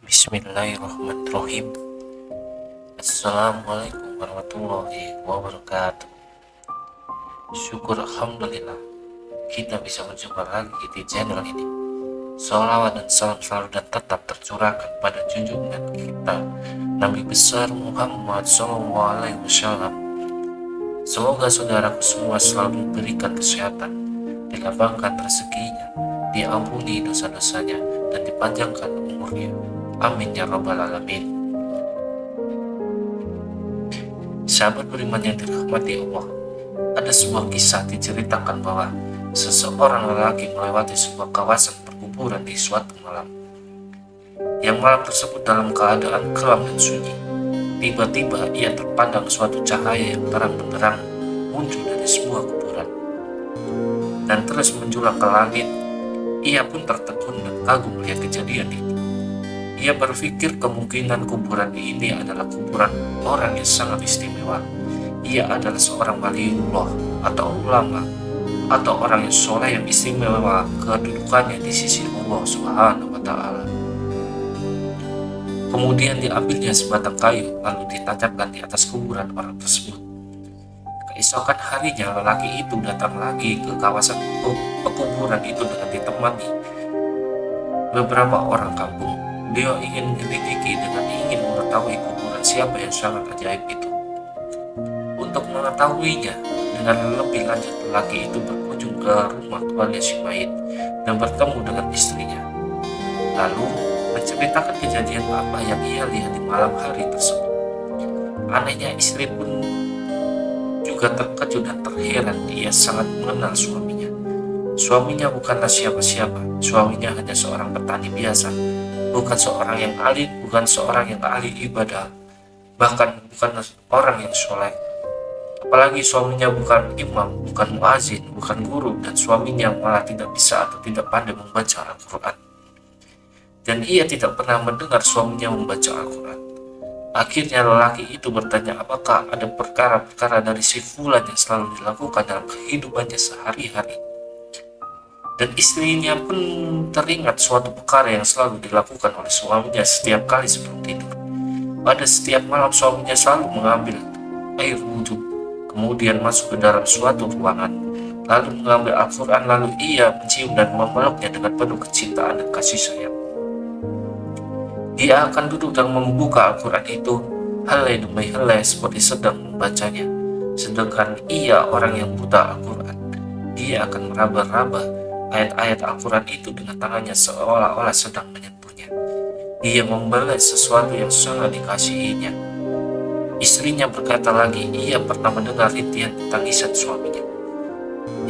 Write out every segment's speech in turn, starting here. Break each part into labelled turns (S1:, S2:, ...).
S1: Bismillahirrahmanirrahim. Assalamualaikum warahmatullahi wabarakatuh. Syukur alhamdulillah kita bisa berjumpa lagi di channel ini. Sholawat dan salam selalu dan tetap tercurahkan pada junjungan kita Nabi besar Muhammad SAW. Semoga saudaraku semua selalu diberikan kesehatan, dilapangkan rezekinya, diampuni dosa-dosanya, dan dipanjangkan umurnya. Amin ya rabbal alamin. Sahabat beriman yang dirahmati Allah, ada sebuah kisah diceritakan bahwa seseorang lelaki melewati sebuah kawasan perkuburan di suatu malam. Yang malam tersebut dalam keadaan kelam dan sunyi. Tiba-tiba ia terpandang suatu cahaya yang terang benderang muncul dari sebuah kuburan dan terus menjulang ke langit. Ia pun tertegun dan kagum melihat kejadian itu. Ia berpikir kemungkinan kuburan ini adalah kuburan orang yang sangat istimewa. Ia adalah seorang waliullah atau ulama atau orang yang soleh yang istimewa kedudukannya di sisi Allah Subhanahu wa Ta'ala. Kemudian diambilnya sebatang kayu lalu ditancapkan di atas kuburan orang tersebut. Keesokan harinya lelaki itu datang lagi ke kawasan pekuburan itu dengan ditemani beberapa orang kampung. Dia ingin menyelidiki dengan ingin mengetahui kuburan siapa yang sangat ajaib itu. Untuk mengetahuinya dengan lebih lanjut, lelaki itu berkunjung ke rumah tuannya si mayit dan bertemu dengan istrinya. Lalu menceritakan kejadian apa yang ia lihat di malam hari tersebut. Anehnya istri pun juga terkejut dan terheran. Ia sangat mengenal suaminya. Suaminya bukanlah siapa-siapa. Suaminya hanya seorang petani biasa. Bukan seorang yang alim, bukan seorang yang ahli ibadah, bahkan bukan orang yang soleh. Apalagi suaminya bukan imam, bukan muazin, bukan guru, dan suaminya malah tidak bisa atau tidak pandai membaca Al-Quran. Dan ia tidak pernah mendengar suaminya membaca Al-Quran. Akhirnya lelaki itu bertanya apakah ada perkara-perkara dari si fulan yang selalu dilakukan dalam kehidupannya sehari-hari. Dan istrinya pun teringat suatu perkara yang selalu dilakukan oleh suaminya setiap kali sebelum tidur. Pada setiap malam suaminya selalu mengambil air wudhu, kemudian masuk ke dalam suatu ruangan, lalu mengambil Al-Quran, lalu ia mencium dan memeluknya dengan penuh kecintaan dan kasih sayang. Dia akan duduk dan membuka Al-Quran itu helai demi helai seperti sedang membacanya. Sedangkan ia orang yang buta Al-Quran, dia akan meraba-raba ayat-ayat Al-Quran itu dengan tangannya seolah-olah sedang menyentuhnya. Dia membalas sesuatu yang sangat dikasihinya. Istrinya berkata lagi, ia pernah mendengar rintihan tangisan suaminya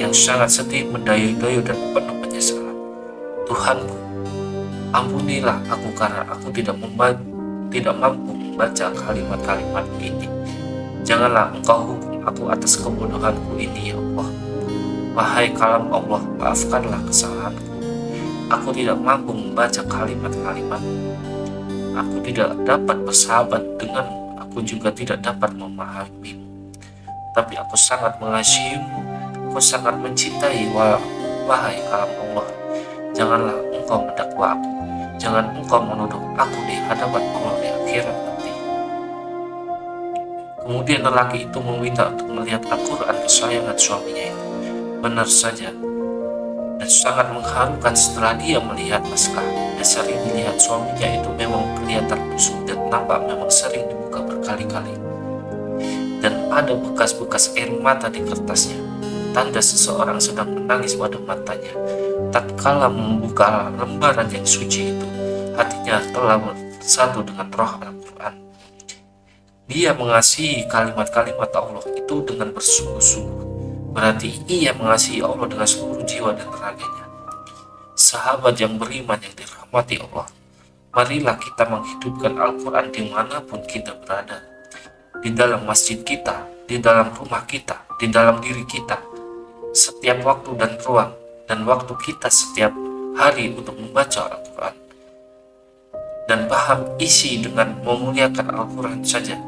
S1: yang sangat sedih, mendayu-dayu dan penuh penyesalan. Tuhanku, ampunilah aku karena aku tidak mampu membaca kalimat-kalimat ini. Janganlah engkau hukum aku atas kebodohanku ini ya Allah. Wahai kalam Allah, maafkanlah kesalahanku. Aku tidak mampu membaca kalimat-kalimat. Aku tidak dapat bersahabat denganmu. Aku juga tidak dapat memahamimu. Tapi aku sangat mengasihimu. Aku sangat mencintai. Wahai kalam Allah, janganlah engkau mendakwa aku. Jangan engkau menuduh aku di hadapan Allah di akhirat nanti. Kemudian lelaki itu meminta untuk melihat Al-Quran kesayangan suaminya itu. Benar saja, dan sangat mengharukan setelah dia melihat naskah. Dan sering dilihat suaminya itu memang kelihatan lusuh dan nampak memang sering dibuka berkali-kali. Dan ada bekas-bekas air mata di kertasnya, tanda seseorang sedang menangis pada matanya. Tatkala membuka lembaran yang suci itu, hatinya telah bersatu dengan roh Al-Quran. Dia mengasihi kalimat-kalimat Allah itu dengan bersungguh-sungguh. Berarti ia mengasihi Allah dengan seluruh jiwa dan raganya. Sahabat yang beriman yang dirahmati Allah, marilah kita menghidupkan Al-Quran dimanapun kita berada. Di dalam masjid kita, di dalam rumah kita, di dalam diri kita. Setiap waktu dan ruang dan waktu kita setiap hari untuk membaca Al-Quran. Dan paham isi dengan memuliakan Al-Quran saja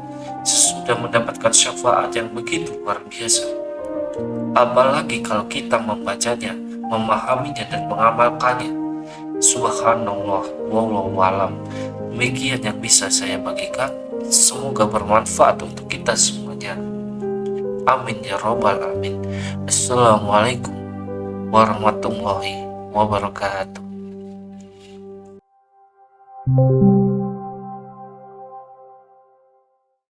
S1: sudah mendapatkan syafaat yang begitu luar biasa. Apalagi kalau kita membacanya, memahaminya, dan mengamalkannya. Subhanallah, wallahu alam. Demikian yang bisa saya bagikan. Semoga bermanfaat untuk kita semuanya. Amin ya robbal alamin. Assalamualaikum warahmatullahi wabarakatuh.